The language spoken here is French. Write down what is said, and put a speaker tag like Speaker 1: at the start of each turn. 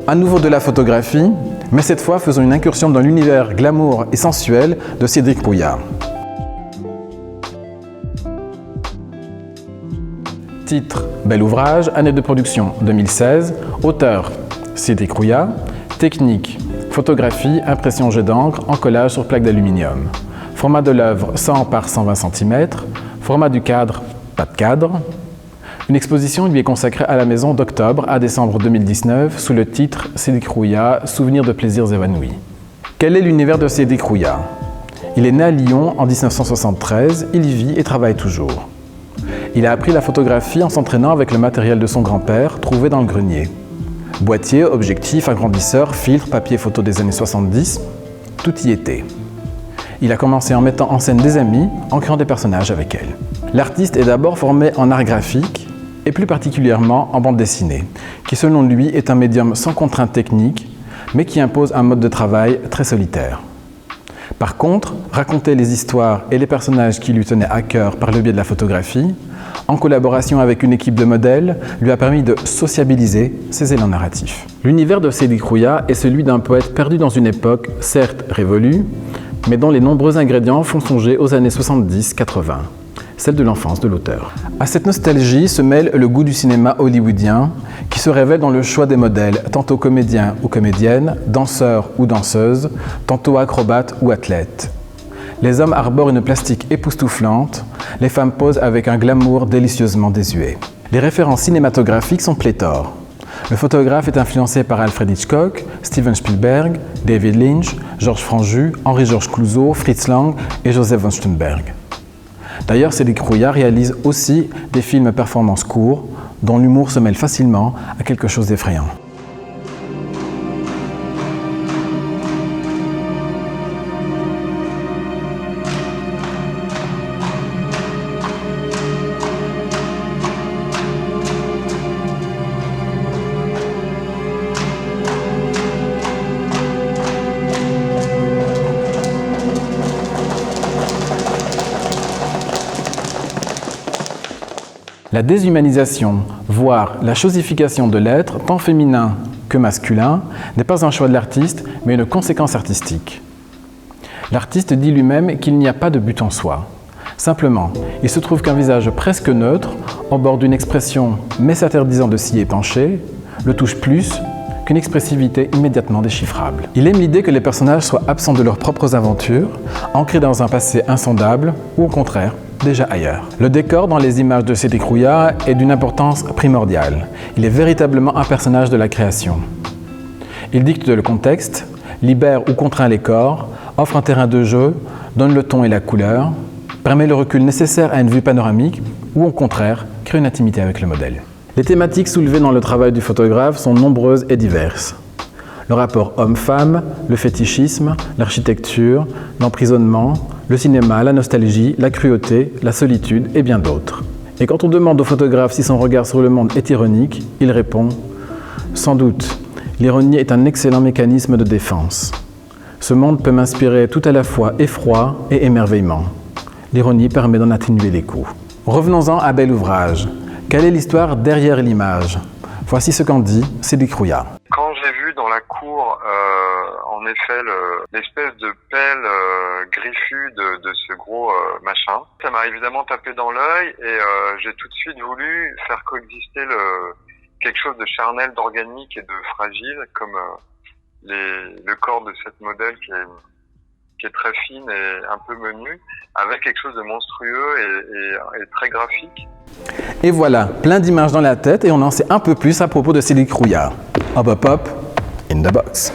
Speaker 1: à nouveau de la photographie, mais cette fois faisons une incursion dans l'univers glamour et sensuel de Cédric Rouillard. Titre: Bel ouvrage, année de production 2016, auteur Cédric Rouillard, technique: photographie, impression jet d'encre en collage sur plaque d'aluminium. Format de l'œuvre 100 par 120 cm, format du cadre, pas de cadre. Une exposition lui est consacrée à la maison d'octobre à décembre 2019 sous le titre Cédric Rouillard, souvenirs de plaisirs évanouis. Quel est l'univers de Cédric Rouillard? Il est né à Lyon en 1973, il y vit et travaille toujours. Il a appris la photographie en s'entraînant avec le matériel de son grand-père trouvé dans le grenier. Boîtier, objectif, agrandisseur, filtre, papier photo des années 70, tout y était. Il a commencé en mettant en scène des amis, en créant des personnages avec elles. L'artiste est d'abord formé en art graphique et plus particulièrement en bande dessinée, qui selon lui est un médium sans contraintes techniques, mais qui impose un mode de travail très solitaire. Par contre, raconter les histoires et les personnages qui lui tenaient à cœur par le biais de la photographie, en collaboration avec une équipe de modèles, lui a permis de sociabiliser ses élans narratifs. L'univers de Cédric Rouillard est celui d'un poète perdu dans une époque, certes révolue, mais dont les nombreux ingrédients font songer aux années 70-80, celle de l'enfance de l'auteur. À cette nostalgie se mêle le goût du cinéma hollywoodien, qui se révèle dans le choix des modèles, tantôt comédiens ou comédiennes, danseurs ou danseuses, tantôt acrobates ou athlètes. Les hommes arborent une plastique époustouflante, les femmes posent avec un glamour délicieusement désuet. Les références cinématographiques sont pléthores. Le photographe est influencé par Alfred Hitchcock, Steven Spielberg, David Lynch, Georges Franju, Henri-Georges Clouzot, Fritz Lang et Joseph von Sternberg. D'ailleurs, Cédric Rouillard réalise aussi des films performances courts, dont l'humour se mêle facilement à quelque chose d'effrayant. La déshumanisation, voire la chosification de l'être, tant féminin que masculin, n'est pas un choix de l'artiste, mais une conséquence artistique. L'artiste dit lui-même qu'il n'y a pas de but en soi. Simplement, il se trouve qu'un visage presque neutre, au bord d'une expression mais s'interdisant de s'y épancher, le touche plus qu'une expressivité immédiatement déchiffrable. Il aime l'idée que les personnages soient absents de leurs propres aventures, ancrés dans un passé insondable, ou au contraire, déjà ailleurs. Le décor dans les images de Cédric Rouillard est d'une importance primordiale. Il est véritablement un personnage de la création. Il dicte le contexte, libère ou contraint les corps, offre un terrain de jeu, donne le ton et la couleur, permet le recul nécessaire à une vue panoramique ou au contraire, crée une intimité avec le modèle. Les thématiques soulevées dans le travail du photographe sont nombreuses et diverses. Le rapport homme-femme, le fétichisme, l'architecture, l'emprisonnement, le cinéma, la nostalgie, la cruauté, la solitude et bien d'autres. Et quand on demande au photographe si son regard sur le monde est ironique, il répond « Sans doute, l'ironie est un excellent mécanisme de défense. Ce monde peut m'inspirer tout à la fois effroi et émerveillement. L'ironie permet d'en atténuer les coups. » Revenons-en à Bel ouvrage. Quelle est l'histoire derrière l'image? Voici ce qu'en dit Cédric Rouillard.
Speaker 2: Quand j'ai vu dans la cour, en effet, l'espèce de pelle griffue de ce gros machin, ça m'a évidemment tapé dans l'œil et j'ai tout de suite voulu faire coexister quelque chose de charnel, d'organique et de fragile, comme le corps de cette modèle qui est très fine et un peu menue, avec quelque chose de monstrueux et très graphique.
Speaker 1: Et voilà, plein d'images dans la tête et on en sait un peu plus à propos de Cédric Rouillard. Hop hop hop, in the box.